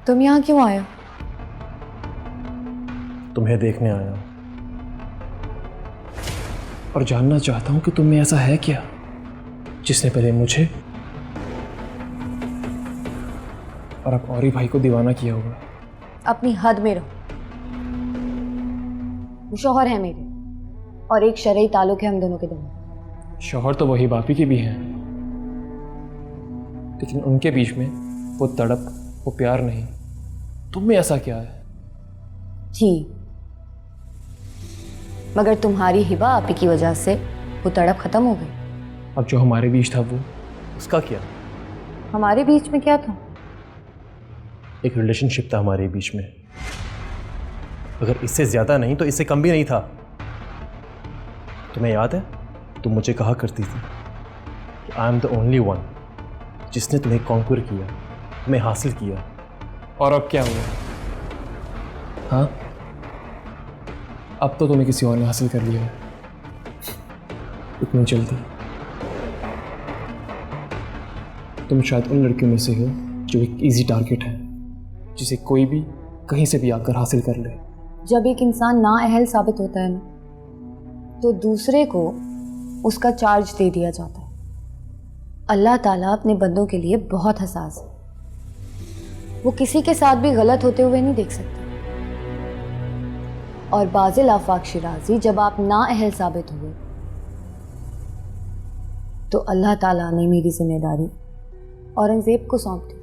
तुम यहाँ क्यों आए हो? तुम्हें देखने आया हूं और जानना चाहता हूं कि तुम में ऐसा है क्या जिसने पहले मुझे और अब औरी भाई को दीवाना किया होगा। अपनी हद में रहो। वो शौहर है मेरे और एक शरई ताल्लुक है हम दोनों के दोनों। शौहर तो वही बापी के भी हैं, लेकिन उनके बीच में वो तड़प, वो प्यार नहीं। तुम में ऐसा क्या है? थी, मगर तुम्हारी हिबा आपी की वजह से वो तड़प खत्म हो गई। अब जो हमारे बीच था वो, उसका क्या? हमारे बीच में क्या था? एक रिलेशनशिप था हमारे बीच में। अगर इससे ज्यादा नहीं तो इससे कम भी नहीं था। तुम्हें याद है, तुम मुझे कहा करती थी कि I am the only one जिसने तुम्हें कॉन्क्वर किया, तुम्हें हासिल किया। और अब क्या हुआ? हाँ, अब तो तुम्हें किसी और ने हासिल कर लिया है। इतनी जल्दी? तुम शायद उन लड़कियों में से हो जो एक इजी टारगेट है, जिसे कोई भी कहीं से भी आकर हासिल कर ले। जब एक इंसान नाअहल साबित होता है ना, तो दूसरे को उसका चार्ज दे दिया जाता है। अल्लाह ताला अपने बंदों के लिए बहुत हसास है। वो किसी के साथ भी गलत होते हुए नहीं देख सकते। और बाज़िल आफाक शिराजी, जब आप नाअहल साबित हुए तो अल्लाह ताला ने मेरी जिम्मेदारी औरंगजेब को सौंप दी।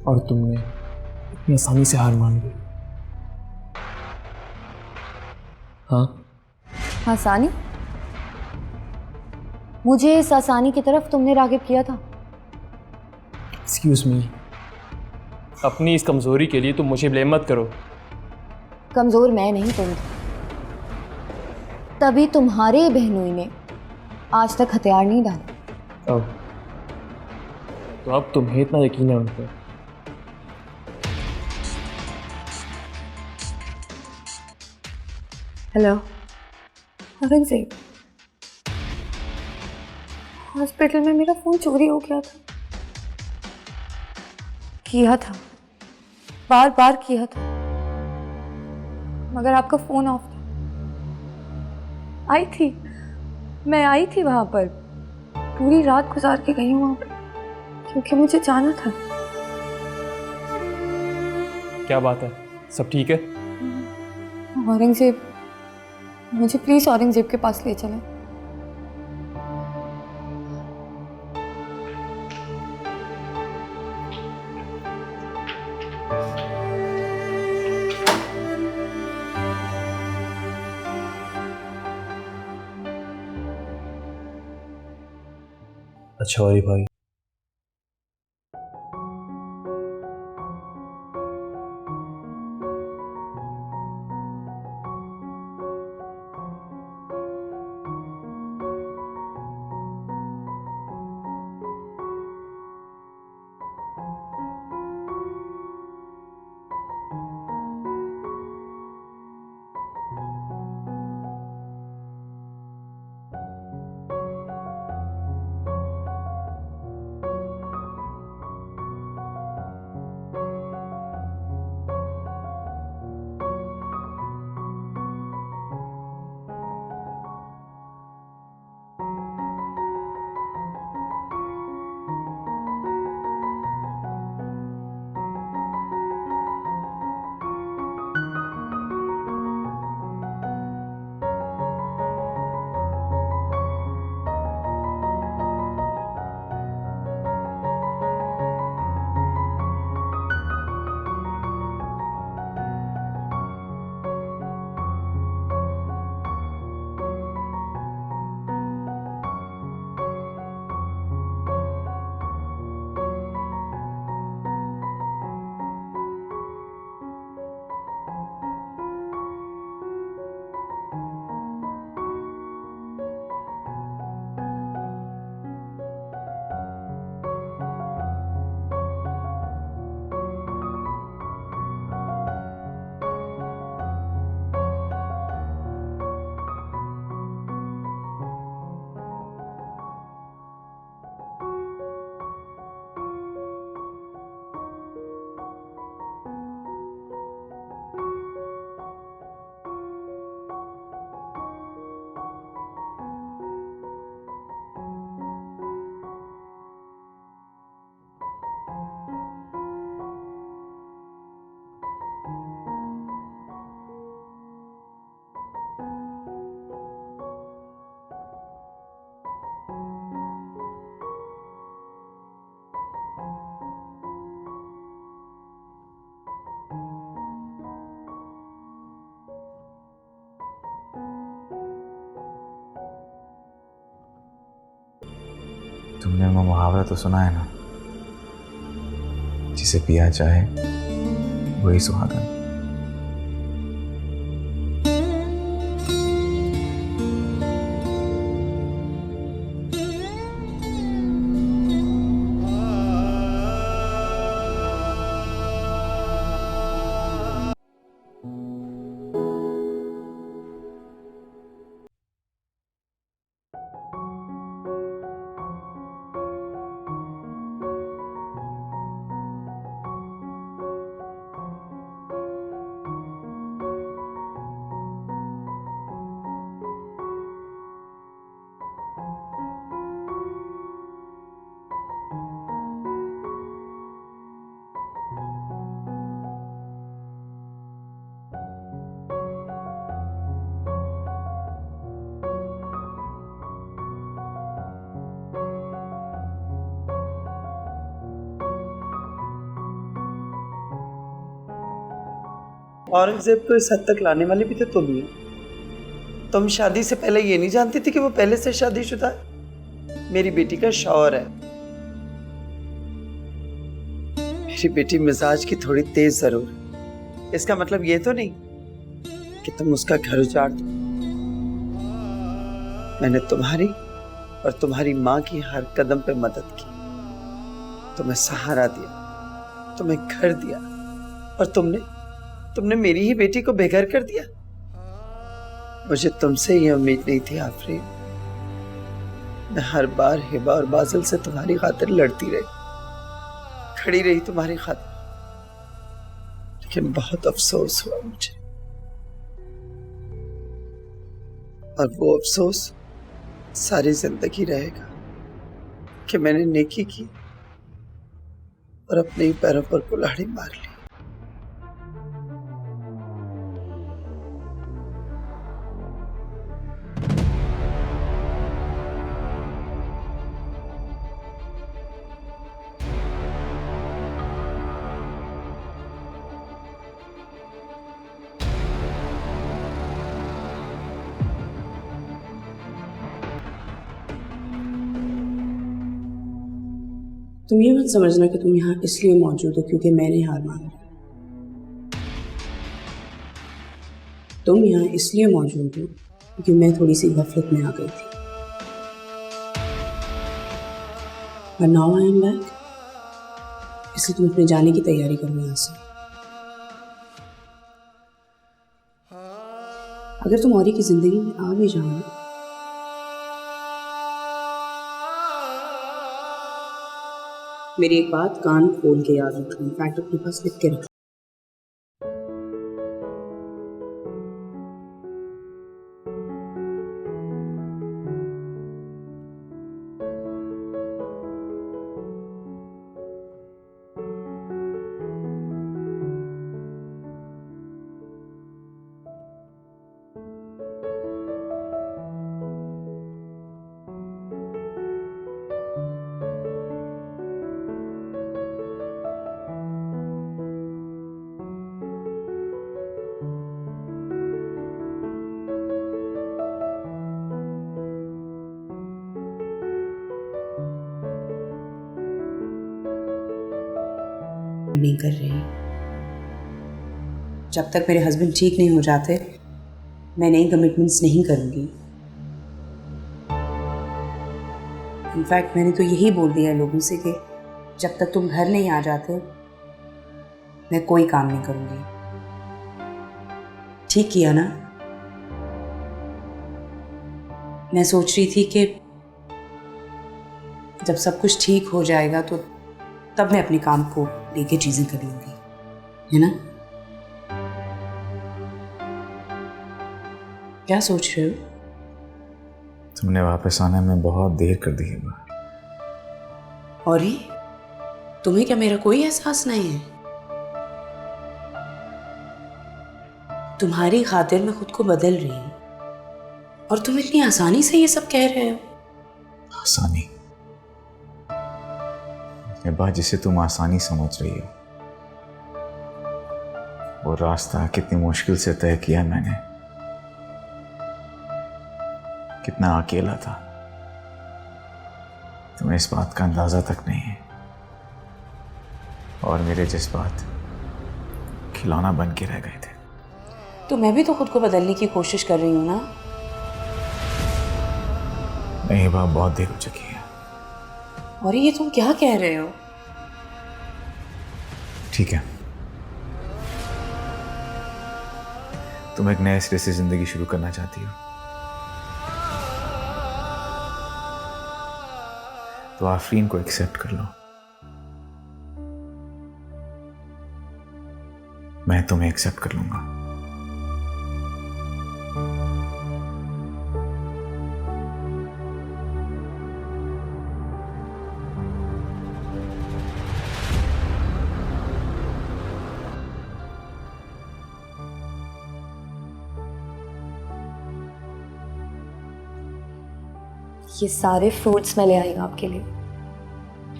और तुमने इतनी आसानी से हार मान ली। हाँ, आसानी? मुझे इस आसानी की तरफ तुमने रागिब किया था। एक्सक्यूज मी, अपनी इस कमजोरी के लिए तुम मुझे ब्लेम मत करो। कमजोर मैं नहीं, तुम थी। तभी तुम्हारे बहनोई ने आज तक हथियार नहीं डाले। अब तो अब तुम्हें इतना यकीन है उन पर? हेलो औरंगजेब, हॉस्पिटल में मेरा फोन चोरी हो गया था। किया था, बार बार किया था, मगर आपका फोन ऑफ था। मैं आई थी वहां पर, पूरी रात गुजार के गई हूँ वहां पर, क्योंकि मुझे जाना था। क्या बात है, सब ठीक है? औरंगजेब, मुझे प्लीज औरंगजेब के पास ले चलें। अच्छा औरी भाई, तुमने वो मुहावरा तो सुना है ना, जिसे पिया चाहे वही सुहागन। औरंगजेब को इस हद तक लाने वाली भी तो तुम ही हो। तुम शादी से पहले ये नहीं जानती थी कि वो पहले से शादीशुदा है? मेरी बेटी का शौहर है। मेरी बेटी मिजाज की थोड़ी तेज जरूर है, इसका मतलब ये तो नहीं कि तुम उसका घर उजाड़ दो। मैंने तुम्हारी और तुम्हारी माँ की हर कदम पे मदद की, तुम्हें सहारा दिया, तुम्हें घर दिया, और तुमने मेरी ही बेटी को बेघर कर दिया। मुझे तुमसे ये उम्मीद नहीं थी आफरीन। मैं हर बार हिबा और बादल से तुम्हारी खातिर लड़ती रही, खड़ी रही तुम्हारी खातिर, लेकिन बहुत अफसोस हुआ मुझे। और वो अफसोस सारी जिंदगी रहेगा कि मैंने नेकी की और अपने ही पैरों पर कुल्हाड़ी मार ली। तुम ये मत समझना कि तुम यहाँ इसलिए मौजूद हो क्योंकि मैंने हार मान ली। तुम यहाँ इसलिए मौजूद हो क्योंकि मैं थोड़ी सी गफलत में आ गई थी। और नाउ आई एम बैक, इसलिए तुम अपने जाने की तैयारी करो यहाँ से। अगर तुम औरी की जिंदगी में आ भी जाओ, मेरी एक बात कान खोल के याद रखना, इनफैक्ट अपने पास लिख के रखना। नहीं कर रही। जब तक मेरे हस्बैंड ठीक नहीं हो जाते मैं नई कमिटमेंट्स नहीं करूंगी। इनफैक्ट मैंने तो यही बोल दिया है लोगों से कि जब तक तुम घर नहीं आ जाते मैं कोई काम नहीं करूंगी। ठीक किया ना? मैं सोच रही थी कि जब सब कुछ ठीक हो जाएगा तो तब मैं अपने काम को लेके चीजें कर लूंगी, है ना? क्या सोच रहे हो? तुमने वापस आने में बहुत देर कर दी है। और ही तुम्हें क्या मेरा कोई एहसास नहीं है? तुम्हारी खातिर मैं खुद को बदल रही हूं और तुम इतनी आसानी से ये सब कह रहे हो। आसानी? ये बात जिसे तुम आसानी समझ रही हो, वो रास्ता कितनी मुश्किल से तय किया मैंने, कितना अकेला था, तुम्हें इस बात का अंदाजा तक नहीं है, और मेरे जज्बात खिलौना बन के रह गए थे। तो मैं भी तो खुद को बदलने की कोशिश कर रही हूँ ना। नहीं बाप, बहुत देर हो चुकी है। और ये तुम क्या कह रहे हो? ठीक है, तुम एक नए सिरे से जिंदगी शुरू करना चाहती हो, तो आफरीन को एक्सेप्ट कर लो। मैं तुम्हें एक्सेप्ट कर लूंगा। ये सारे फ्रूट्स मैं ले आई हूँ आपके लिए,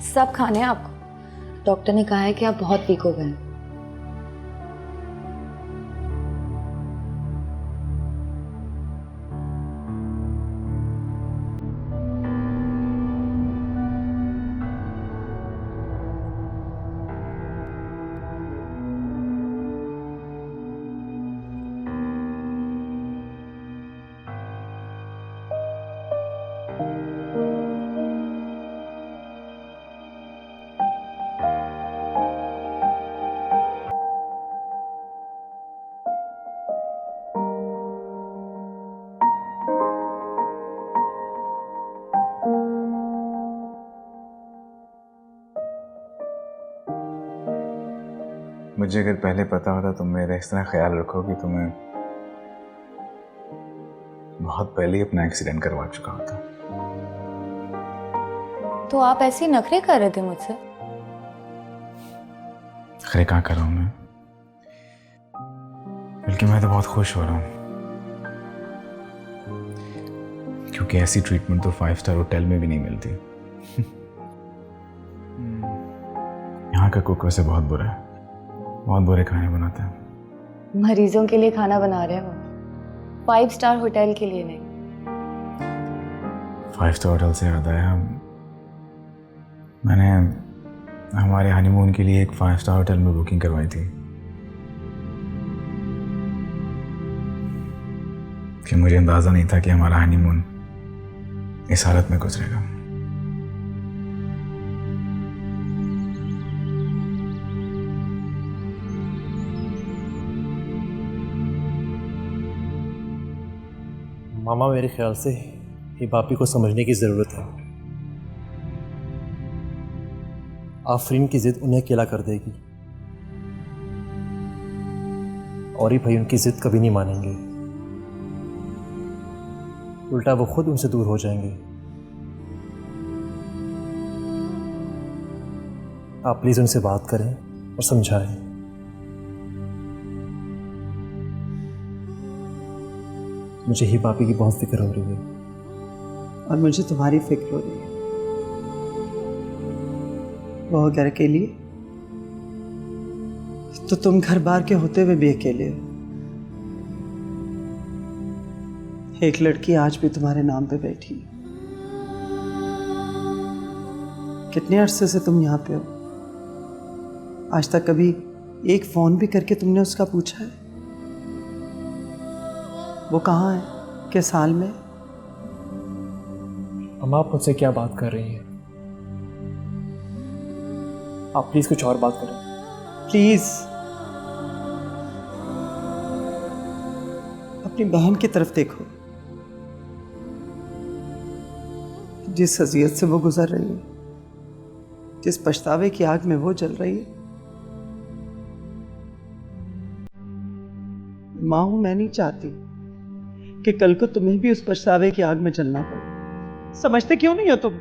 सब खाने हैं आपको। डॉक्टर ने कहा है कि आप बहुत वीक हो गए हैं। मुझे अगर पहले पता होता तुम मेरा इस तरह ख्याल रखोगी तो मैं बहुत पहले ही अपना एक्सीडेंट करवा चुका होता। तो आप ऐसे ही नखरे कर रहे थे मुझसे? खरे कहाँ कर रहा हूँ मैं, बल्कि मैं तो बहुत खुश हो रहा हूँ, क्योंकि ऐसी ट्रीटमेंट तो 5 स्टार होटल में भी नहीं मिलती। यहाँ का कुक वैसे बहुत बुरा है, बहुत बुरे खाने बनाते हैं। मरीजों के लिए खाना बना रहे हो, 5 स्टार होटल के लिए नहीं। 5 स्टार होटल से याद आया, मैंने हमारे हनीमून के लिए एक 5 स्टार होटल में बुकिंग करवाई थी कि मुझे अंदाज़ा नहीं था कि हमारा हनीमून इस हालत में गुजरेगा। मामा, मेरे ख्याल से ये बापी को समझने की ज़रूरत है। आफरीन की ज़िद उन्हें अकेला कर देगी, और ही भाई उनकी ज़िद कभी नहीं मानेंगे, उल्टा वो खुद उनसे दूर हो जाएंगे। आप प्लीज़ उनसे बात करें और समझाएं। मुझे ही पापी की बहुत फिक्र हो रही है, और मुझे तुम्हारी फिक्र हो रही है। वो घर के लिए तो तुम घर बार के होते हुए भी अकेले हो। एक लड़की आज भी तुम्हारे नाम पे बैठी है। कितने अरसे से तुम यहाँ पे हो? आज तक कभी एक फोन भी करके तुमने उसका पूछा है वो कहाँ है, किस हाल में? अम्मा, आप मुझसे क्या बात कर रही हैं? आप प्लीज़ कुछ और बात करें। प्लीज अपनी बहन की तरफ देखो, जिस अजियत से वो गुजर रही है, जिस पछतावे की आग में वो जल रही है। मां हूं, मैं नहीं चाहती कि कल को तुम्हें भी उस पछतावे की आग में जलना पड़े। समझते क्यों नहीं हो तुम?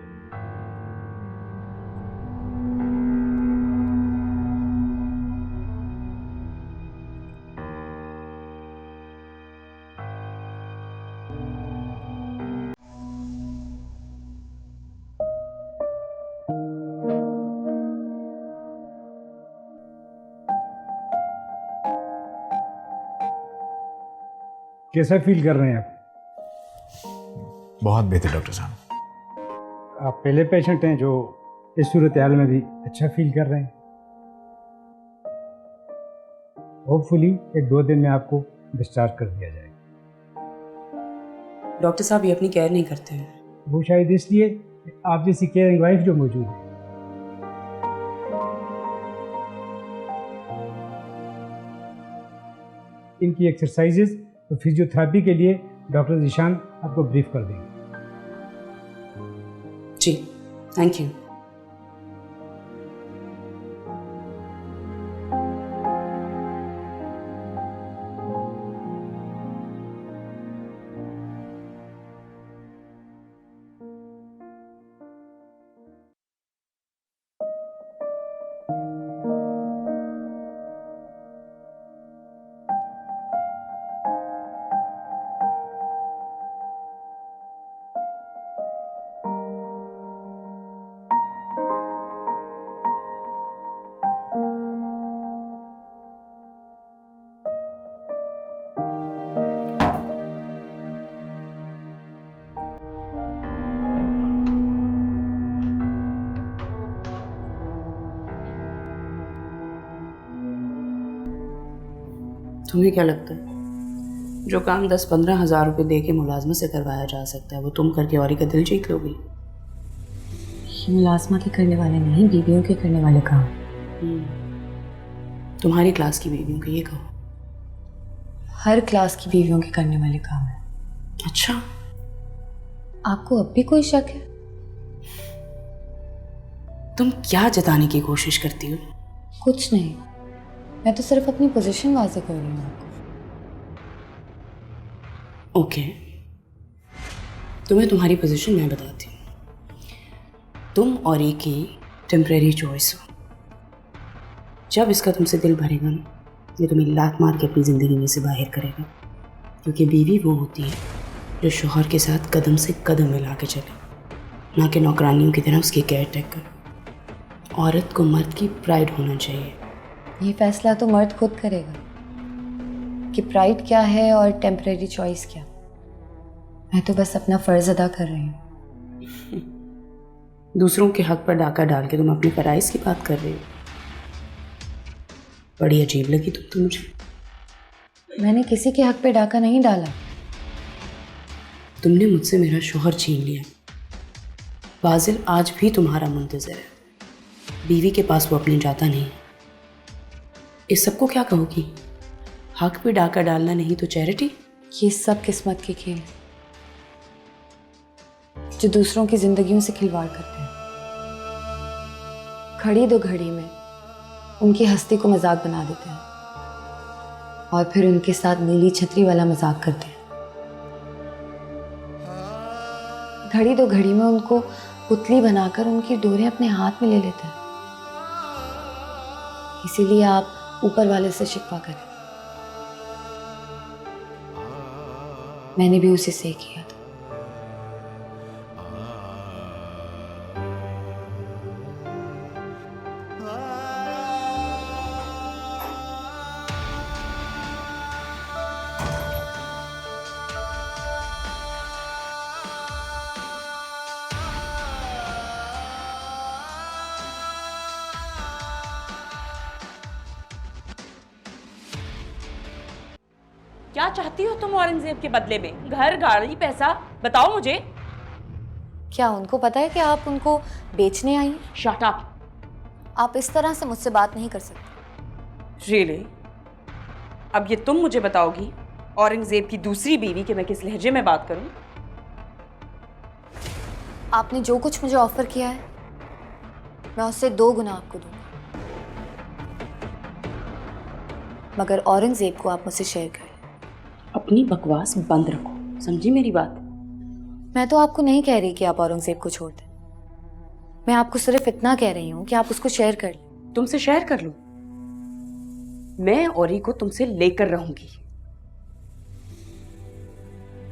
कैसा फील कर रहे हैं आप? बहुत बेहतर डॉक्टर साहब। आप पहले पेशेंट हैं जो इस सूरत हाल में भी अच्छा फील कर रहे हैं। होपफुली 1-2 दिन में आपको डिस्चार्ज कर दिया जाएगा। डॉक्टर साहब ये अपनी केयर नहीं करते हैं। वो शायद इसलिए कि आप जैसी केयरिंग वाइफ जो मौजूद है। इनकी एक्सरसाइजेज और फिजियोथेरेपी के लिए डॉक्टर ज़ीशान आपको ब्रीफ कर देंगे। जी, थैंक यू। तुम्हें क्या लगता है जो काम 10-15 हज़ार रुपये दे के मुलाजमत से करवाया जा सकता है वो तुम करके औरी का दिल जीत लोगी? ये मुलाजमा के करने वाले नहीं, बीवियों के करने वाले काम। तुम्हारी क्लास की बीवियों के ये कहो। हर क्लास की बीवियों के करने वाले काम है। अच्छा, आपको अब भी कोई शक है? तुम क्या जताने की कोशिश करती हो? कुछ नहीं, मैं तो सिर्फ अपनी पोजीशन वाज़ेह कर रही हूँ आपको। ओके, तुम्हें तुम्हारी पोजीशन मैं बताती हूँ। तुम और एक ही टेम्परेरी चॉइस हो। जब इसका तुमसे दिल भरेगा ना, ये तुम्हें लात मार के अपनी ज़िंदगी में से बाहर करेगा। क्योंकि बीवी वो होती है जो शौहर के साथ कदम से कदम मिला के चले, ना कि नौकरानियों की तरह उसकी केयर टेकर। औरत को मर्द की प्राइड होना चाहिए। ये फैसला तो मर्द खुद करेगा कि प्राइड क्या है और टेम्परेरी चॉइस क्या। मैं तो बस अपना फ़र्ज़ अदा कर रही हूँ। दूसरों के हक पर डाका डाल के तुम अपनी फराइज की बात कर रही हो। बड़ी अजीब लगी तुम तो मुझे। मैंने किसी के हक पे डाका नहीं डाला। तुमने मुझसे मेरा शौहर छीन लिया। फाजिल आज भी तुम्हारा मुंतज़र है। बीवी के पास वो अपनी जाता नहीं। इस सबको क्या कहोगी? हक पे डाका डालना नहीं तो चैरिटी? ये सब किस्मत के खेल हैं जो दूसरों की जिंदगियों से खिलवाड़ करते हैं। खड़ी दो घड़ी में उनकी हस्ती को मजाक बना देते हैं और फिर उनके साथ नीली छतरी वाला मजाक करते हैं। घड़ी दो घड़ी में उनको पुतली बनाकर उनकी डोरें अपने हाथ में ले लेते हैं। इसीलिए आप ऊपर वाले से शिकवा करें। मैंने भी उसी से किया था। क्या चाहती हो तुम औरंगजेब के बदले में? घर, गाड़ी, पैसा? बताओ मुझे। क्या उनको पता है कि आप उनको बेचने आई हैं? Shut up. आप इस तरह से मुझसे बात नहीं कर सकते। रियली? अब ये तुम मुझे बताओगी औरंगजेब की दूसरी बीवी कि मैं किस लहजे में बात करूं? आपने जो कुछ मुझे ऑफर किया है मैं उससे 2 गुना आपको दूंगा, मगर औरंगजेब को आप मुझसे शेयर करें। अपनी बकवास बंद रखो, समझी मेरी बात? मैं तो आपको नहीं कह रही कि आप औरंगजेब को छोड़ दें। मैं आपको सिर्फ इतना कह रही हूँ कि आप उसको शेयर कर लें। तुमसे शेयर कर लूं? मैं औरी को तुमसे लेकर रहूंगी।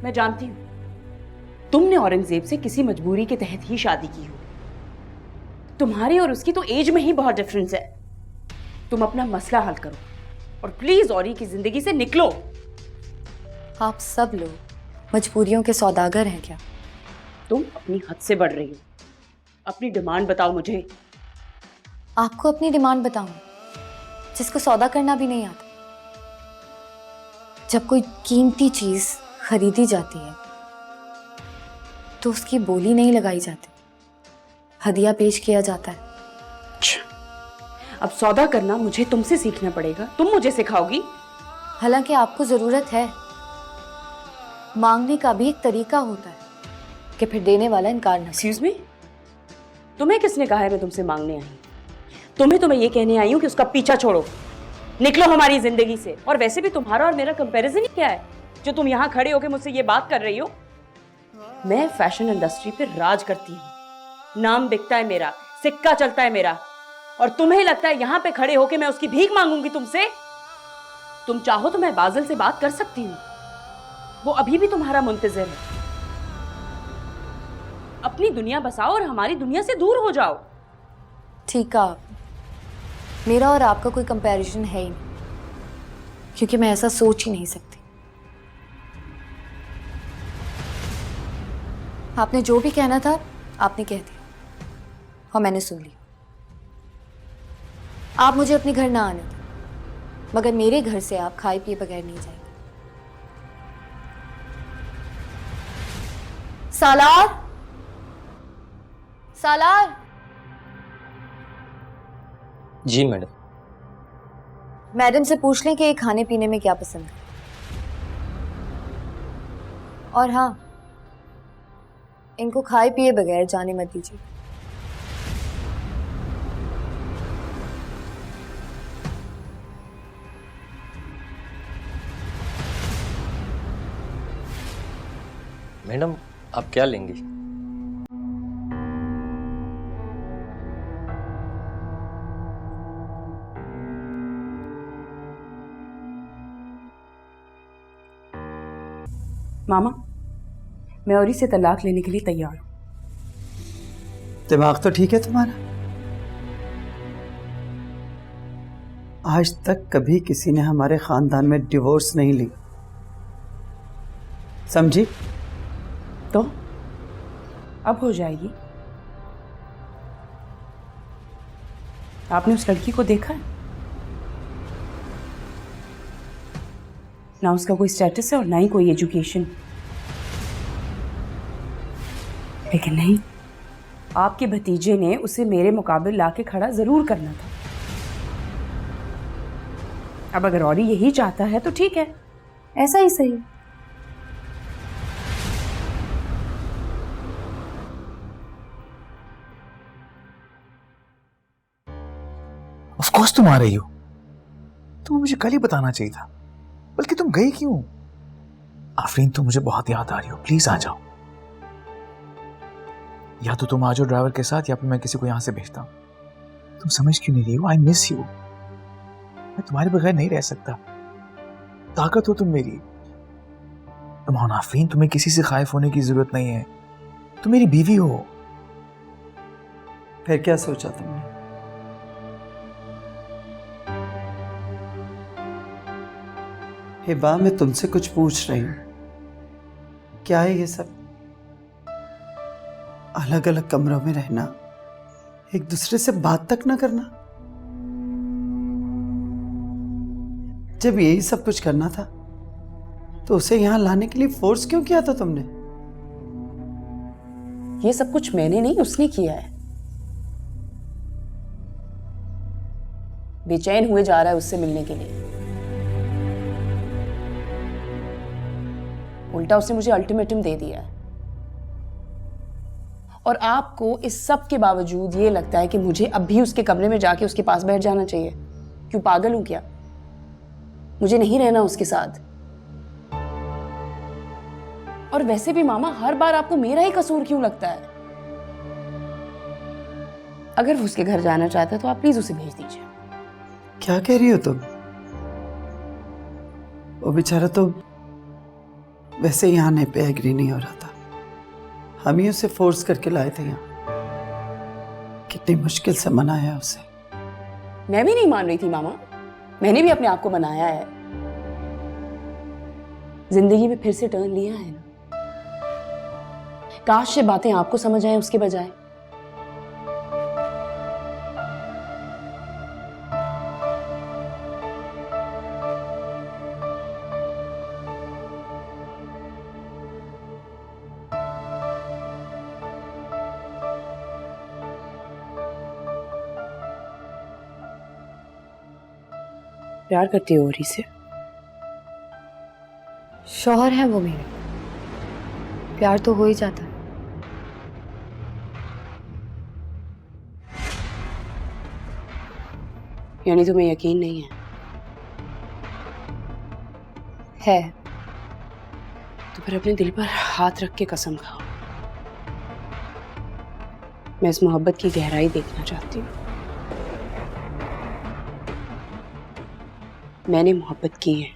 मैं जानती हूं तुमने औरंगजेब से किसी मजबूरी के तहत ही शादी की हो। तुम्हारी और उसकी तो एज में ही बहुत डिफरेंस है। तुम अपना मसला हल करो और प्लीज औरी की जिंदगी से निकलो। आप सब लोग मजबूरियों के सौदागर हैं क्या? तुम अपनी हद से बढ़ रही हो। अपनी डिमांड बताओ मुझे। आपको अपनी डिमांड बताऊं जिसको सौदा करना भी नहीं आता? जब कोई कीमती चीज खरीदी जाती है तो उसकी बोली नहीं लगाई जाती, हदिया पेश किया जाता है। अब सौदा करना मुझे तुमसे सीखना पड़ेगा, तुम मुझे सिखाओगी? हालांकि आपको जरूरत है, मांगने का भी एक तरीका होता है कि फिर देने वाला इनकार न। एक्सक्यूज मी, तुम्हें किसने कहा है मैं तुमसे मांगने आई हूं? तुम्हें तो मैं ये कहने आई हूं कि उसका पीछा छोड़ो, निकलो हमारी जिंदगी से। और वैसे भी तुम्हारा और मेरा कंपैरिजन ही क्या है जो तुम यहां खड़े होकर मुझसे ये बात कर रही हो? मैं फैशन इंडस्ट्री पे राज करती हूँ, नाम बिकता है मेरा, सिक्का चलता है मेरा, और तुम्हें लगता है यहां पे खड़े होकर मैं उसकी भीख मांगूंगी तुमसे? तुम चाहो तो मैं बादल से बात कर सकती हूँ, वो अभी भी तुम्हारा मुंतजिर है। अपनी दुनिया बसाओ और हमारी दुनिया से दूर हो जाओ। ठीक है, मेरा और आपका कोई कंपैरिजन है ही नहीं, क्योंकि मैं ऐसा सोच ही नहीं सकती। आपने जो भी कहना था आपने कह दिया और मैंने सुन लिया। आप मुझे अपने घर ना आने दें, मगर मेरे घर से आप खाए पिए बगैर नहीं जाएंगे। सालार, सालार। जी मैडम। मैडम से पूछ लें कि खाने पीने में क्या पसंद है। और हाँ, इनको खाए पिए बगैर जाने मत दीजिए। मैडम आप क्या लेंगी? मामा, मैं औरी से तलाक लेने के लिए तैयार हूं। दिमाग तो ठीक है तुम्हारा? आज तक कभी किसी ने हमारे खानदान में डिवोर्स नहीं लिया, समझी? तो अब हो जाएगी। आपने उस लड़की को देखा है? ना उसका कोई स्टेटस है और ना ही कोई एजुकेशन। लेकिन नहीं, आपके भतीजे ने उसे मेरे मुकाबले लाके खड़ा जरूर करना था। अब अगर औरी यही चाहता है तो ठीक है, ऐसा ही सही। ऑफ कोर्स तुम आ रही हो, तुम्हें मुझे कल ही बताना चाहिए था, बल्कि तुम गई क्यों? आफरीन तुम मुझे बहुत याद आ रही हो, प्लीज आ जाओ। या तो तुम आ जाओ ड्राइवर के साथ या फिर मैं किसी को यहां से भेजता हूं। तुम समझ क्यों नहीं रही हो? I miss you. मैं तुम्हारे बगैर नहीं रह सकता। ताकत हो तुम मेरी। तुम हो आफरीन, तुम्हें किसी से खाइफ होने की जरूरत नहीं है, तुम मेरी बीवी हो। फिर क्या सोचा तुमने? हिबा, मैं तुमसे कुछ पूछ रही हूं, क्या है ये सब? अलग अलग कमरों में रहना, एक दूसरे से बात तक ना करना। जब यही सब कुछ करना था तो उसे यहां लाने के लिए फोर्स क्यों किया था तुमने? ये सब कुछ मैंने नहीं, उसने किया है। बेचैन हुए जा रहा है उससे मिलने के लिए। उल्टा उसने मुझे अल्टीमेटम दे दिया है। और आपको इस सब के बावजूद ये लगता है कि मुझे अब भी उसके कमरे में जाके उसके पास बैठ जाना चाहिए? क्यों, पागल हूं क्या? मुझे नहीं रहना उसके साथ। और वैसे भी मामा, हर बार आपको मेरा ही कसूर क्यों लगता है? अगर वो उसके घर जाना चाहता है तो आप प्लीज उसे भेज दीजिए। क्या कह रही हो तुम? वो बेचारा तो वैसे ही आने पे एग्री नहीं हो रहा था, हम ही उसे फोर्स करके लाए थे यहाँ। कितनी मुश्किल से मनाया उसे। मैं भी नहीं मान रही थी मामा, मैंने भी अपने आप को मनाया है। जिंदगी में फिर से टर्न लिया है ना। काश ये बातें आपको समझ आए उसके बजाय। प्यार करती हो औरी से? शौहर है वो मेरे, प्यार तो हो ही जाता है। यानी तुम्हें यकीन नहीं है? तो फिर अपने दिल पर हाथ रख के कसम खाओ। मैं इस मोहब्बत की गहराई देखना चाहती हूँ। मैंने मोहब्बत की है।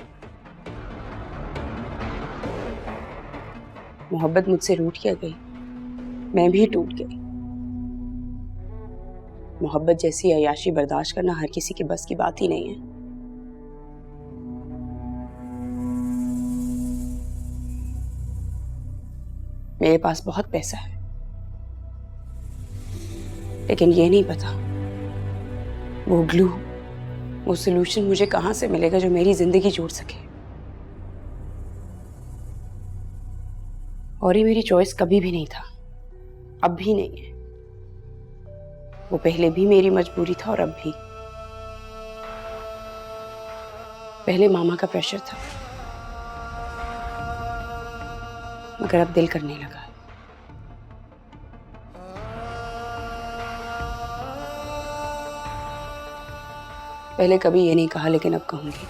मोहब्बत मुझसे रूठ के गई, मैं भी टूट गई। मोहब्बत जैसी अय्याशी बर्दाश्त करना हर किसी के बस की बात ही नहीं है। मेरे पास बहुत पैसा है, लेकिन ये नहीं पता वो ग्लू, वो सॉल्यूशन मुझे कहां से मिलेगा जो मेरी जिंदगी जोड़ सके। और ये मेरी चॉइस कभी भी नहीं था, अब भी नहीं है। वो पहले भी मेरी मजबूरी था और अब भी। पहले मामा का प्रेशर था, मगर अब दिल करने लगा। पहले कभी ये नहीं कहा, लेकिन अब कहूंगी।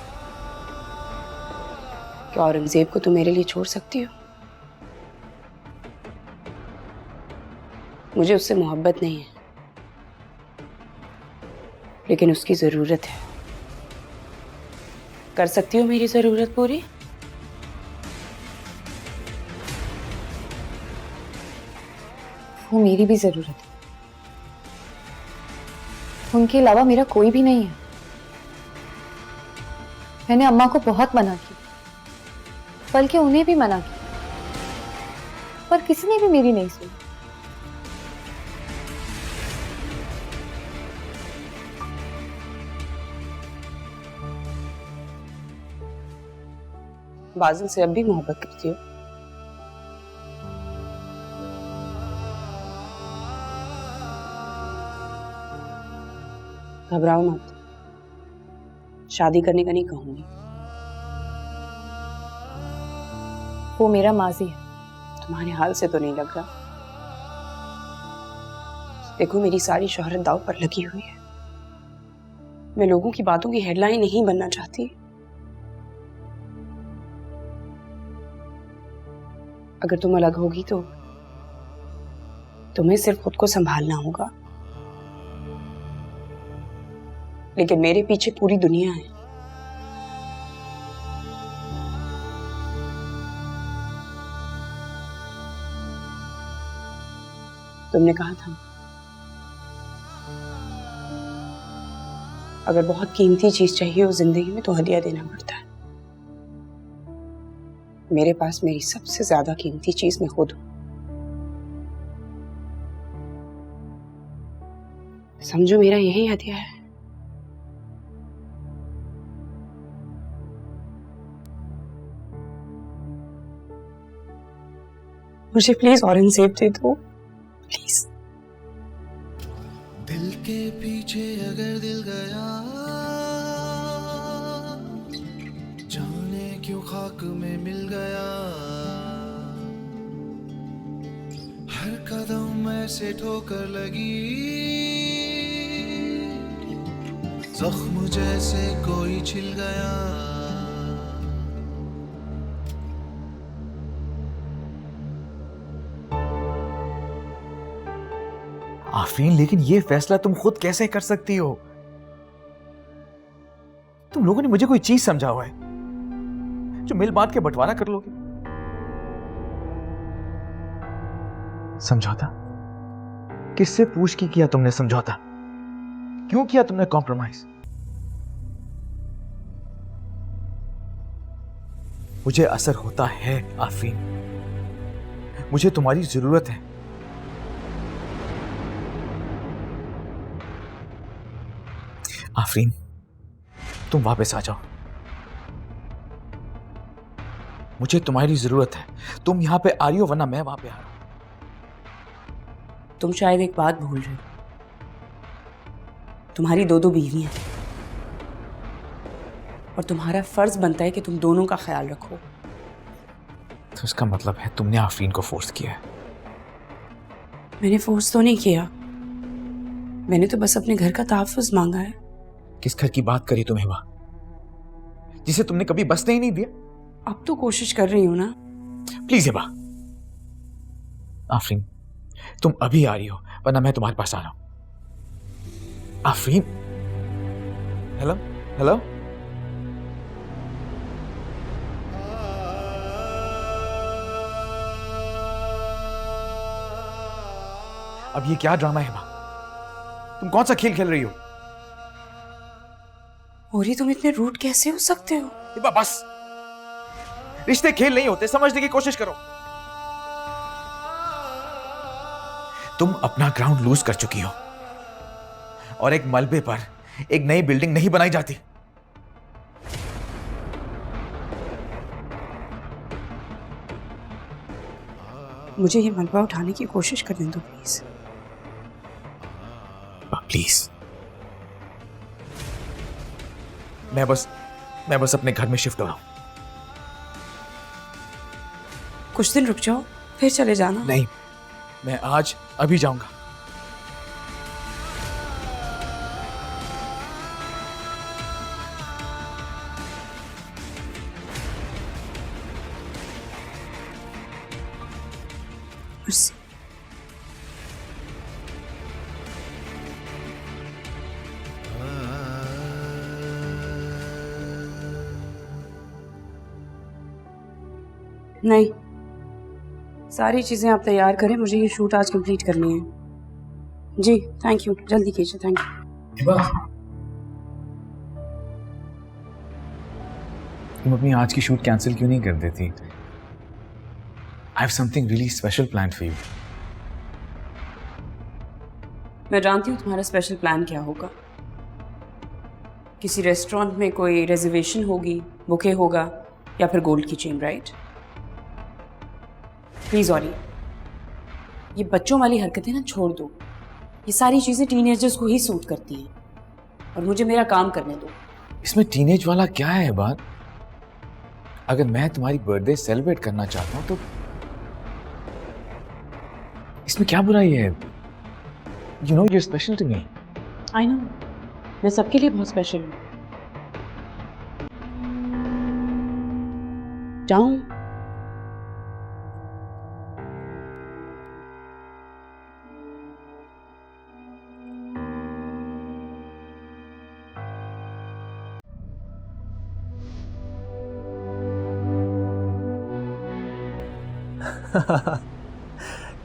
क्या औरंगजेब को तुम मेरे लिए छोड़ सकती हो? मुझे उससे मोहब्बत नहीं है, लेकिन उसकी जरूरत है। कर सकती हो मेरी जरूरत पूरी? वो मेरी भी जरूरत है, उनके अलावा मेरा कोई भी नहीं है। मैंने अम्मा को बहुत मना किया, बल्कि उन्हें भी मना किया, पर किसी ने भी मेरी नहीं सुनी। बाजिल से अब भी मोहब्बत करती हो? घबराओ मत, शादी करने का नहीं कहूंगी। वो मेरा माजी है। तुम्हारे हाल से तो नहीं लग रहा। देखो, मेरी सारी शोहरत दांव पर लगी हुई है। मैं लोगों की बातों की हेडलाइन नहीं बनना चाहती। अगर तुम अलग होगी तो तुम्हें सिर्फ खुद को संभालना होगा, लेकिन मेरे पीछे पूरी दुनिया है। तुमने कहा था अगर बहुत कीमती चीज चाहिए हो जिंदगी में तो हदिया देना पड़ता है। मेरे पास मेरी सबसे ज्यादा कीमती चीज मैं खुद हूं। समझो, मेरा यही हदिया है। मुझे प्लीज औरंगजेब दे दो, प्लीज। दिल के पीछे अगर दिल गया, जाने क्यों खाक में मिल गया। हर कदम ऐसे ठोकर लगी, जख्म जैसे कोई छिल गया। आफरीन, लेकिन ये फैसला तुम खुद कैसे कर सकती हो? तुम लोगों ने मुझे कोई चीज समझा हुआ है जो मिल बांट के बंटवारा कर लोगे? समझौता? किससे पूछ के किया तुमने समझौता? क्यों किया तुमने कॉम्प्रोमाइज? मुझे असर होता है आफरीन, मुझे तुम्हारी जरूरत है। आफरीन, तुम वापस आ जाओ, मुझे तुम्हारी जरूरत है। तुम यहां पे आ रही हो, वरना मैं वहां पे आ रहा हूं। तुम शायद एक बात भूल रहे हो, तुम्हारी दो बीवियां हैं। और तुम्हारा फर्ज बनता है कि तुम दोनों का ख्याल रखो। तो इसका मतलब है तुमने आफरीन को फोर्स किया है? मैंने फोर्स तो नहीं किया, मैंने तो बस अपने घर का तहफ़्फ़ुज़ मांगा है। किस घर की बात करी तुम्हें वहां, जिसे तुमने कभी बसने ही नहीं दिया? अब तो कोशिश कर रही हूँ ना। प्लीज हिबा, आफरीन तुम अभी आ रही हो वरना मैं तुम्हारे पास आ रहा हूं। आफरीन, हेलो हेलो, अब ये क्या ड्रामा है हिबा? तुम कौन सा खेल खेल रही हो? और ये तुम इतने रूड कैसे हो सकते हो? हिबा बस, रिश्ते खेल नहीं होते, समझने की कोशिश करो। तुम अपना ग्राउंड लूज कर चुकी हो और एक मलबे पर एक नई बिल्डिंग नहीं बनाई जाती। मुझे ये मलबा उठाने की कोशिश करने दो प्लीज। प्लीज, मैं बस अपने घर में शिफ्ट हो रहा हूं। कुछ दिन रुक जाओ फिर चले जाना। नहीं, मैं आज अभी जाऊंगा। मर्सी। नहीं, सारी चीजें आप तैयार करें, मुझे ये शूट आज कंप्लीट करनी है। जी थैंक यू, जल्दी कीजिए। Thank you. तुम अपनी आज की शूट कैंसिल क्यों नहीं कर देती? I have something really special plan for you. मैं जानती हूँ तुम्हारा स्पेशल प्लान क्या होगा। किसी रेस्टोरेंट में कोई रिजर्वेशन होगी, बुके होगा, या फिर गोल्ड की चेन, राइट? प्लीज औरी, ये बच्चों वाली हरकतें ना छोड़ दो। ये सारी चीजें टीनेजर्स को ही सूट करती हैं और मुझे मेरा काम करने दो। इसमें टीनेज वाला क्या है बात? अगर मैं तुम्हारी बर्थडे सेलिब्रेट करना चाहता हूं तो इसमें क्या बुराई है? You know you special to me. I know, मैं सबके लिए बहुत स्पेशल हूँ। जाऊं?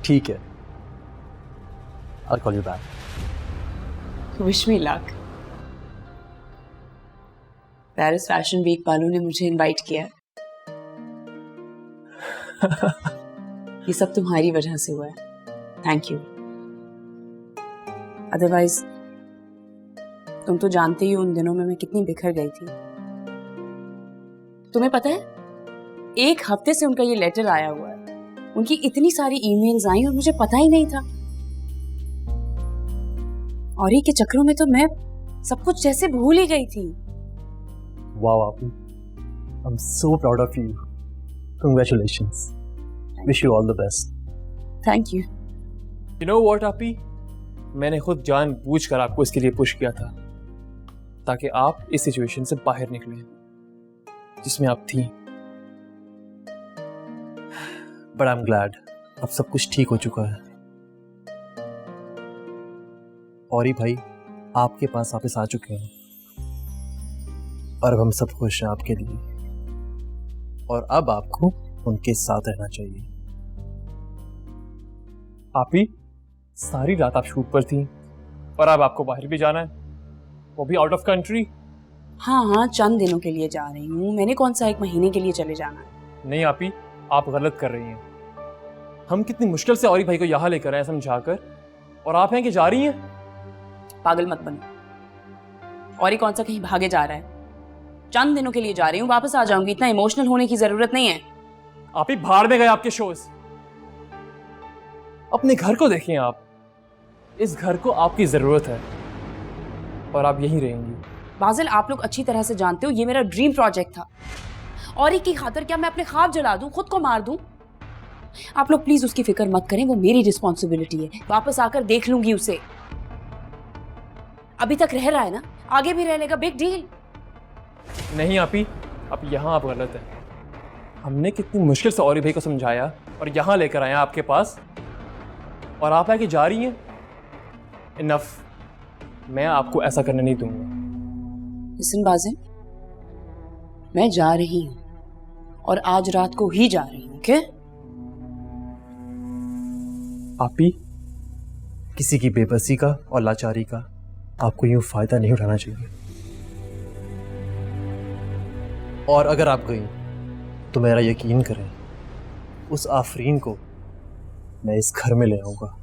ठीक है, I'll call you back. Wish me luck. Paris fashion week वालों ने मुझे इनवाइट किया। ये सब तुम्हारी वजह से हुआ है, थैंक यू। अदरवाइज तुम तो जानते ही हो उन दिनों में मैं कितनी बिखर गई थी। तुम्हें पता है, एक हफ्ते से उनका ये लेटर आया हुआ है। उनकी इतनी सारी ईमेल्स आई और मुझे पता ही नहीं था। और ये के चक्रों में तो मैं सब कुछ जैसे भूल ही गई थी। Wow, Api. I'm so proud of you. Congratulations. Wish you all the best. Thank you. You know what, Api? मैंने खुद जानबूझकर आपको इसके लिए पुश किया था ताकि आप इस सिचुएशन से बाहर निकलें जिसमें आप थी। But I'm glad अब सब कुछ ठीक हो चुका है। और ही भाई आपके पास वापस आ चुके हैं और अब हम सब खुश हैं आपके लिए, और अब आपको उनके साथ रहना चाहिए। आप ही सारी रात आप शूट पर थी और अब आपको बाहर भी जाना है, वो भी आउट ऑफ कंट्री। हाँ, चंद दिनों के लिए जा रही हूँ। मैंने कौन सा 1 महीने के लिए चले जाना है। नहीं आप ही, आप गलत कर रही हैं। हम कितनी मुश्किल से औरी भाई को यहाँ लेकर आए समझाकर, और आप हैं कि जा रही हैं। पागल मत बनो। और ये कौन सा कहीं भागे जा रहा है। चंद दिनों के लिए जा रही हूँ, वापस आ जाऊंगी। इतना इमोशनल होने की जरूरत नहीं है। आप ही भाड़ में गए आपके शोज। अपने घर को देखें आप। इस घर को आपकी जरूरत है और आप यहीं रहेंगी। बाजिल, आप लोग अच्छी तरह से जानते हो ये मेरा ड्रीम प्रोजेक्ट था, और एक की खातर क्या मैं अपने ख्वाब जला दूं, खुद को मार दूं? आप लोग प्लीज उसकी फिक्र मत करें, वो मेरी रिस्पॉन्सिबिलिटी है। वापस आकर देख लूंगी उसे। अभी तक रह रहा है ना, आगे भी रह लेगा, बिग डील। नहीं आपी, अब यहाँ आप गलत हैं। हमने कितनी मुश्किल से औरी भाई को समझाया और यहाँ लेकर आए आपके पास, और आप आके जा रही हैं। इनफ, मैं आपको ऐसा करने नहीं दूंगा। लिसन बाजिल, मैं जा रही हूँ और आज रात को ही जा रही हूँ, ओके? आपी, किसी की बेबसी का और लाचारी का आपको यूं फायदा नहीं उठाना चाहिए। और अगर आप गई तो मेरा यकीन करें, उस आफरीन को मैं इस घर में ले आऊंगा।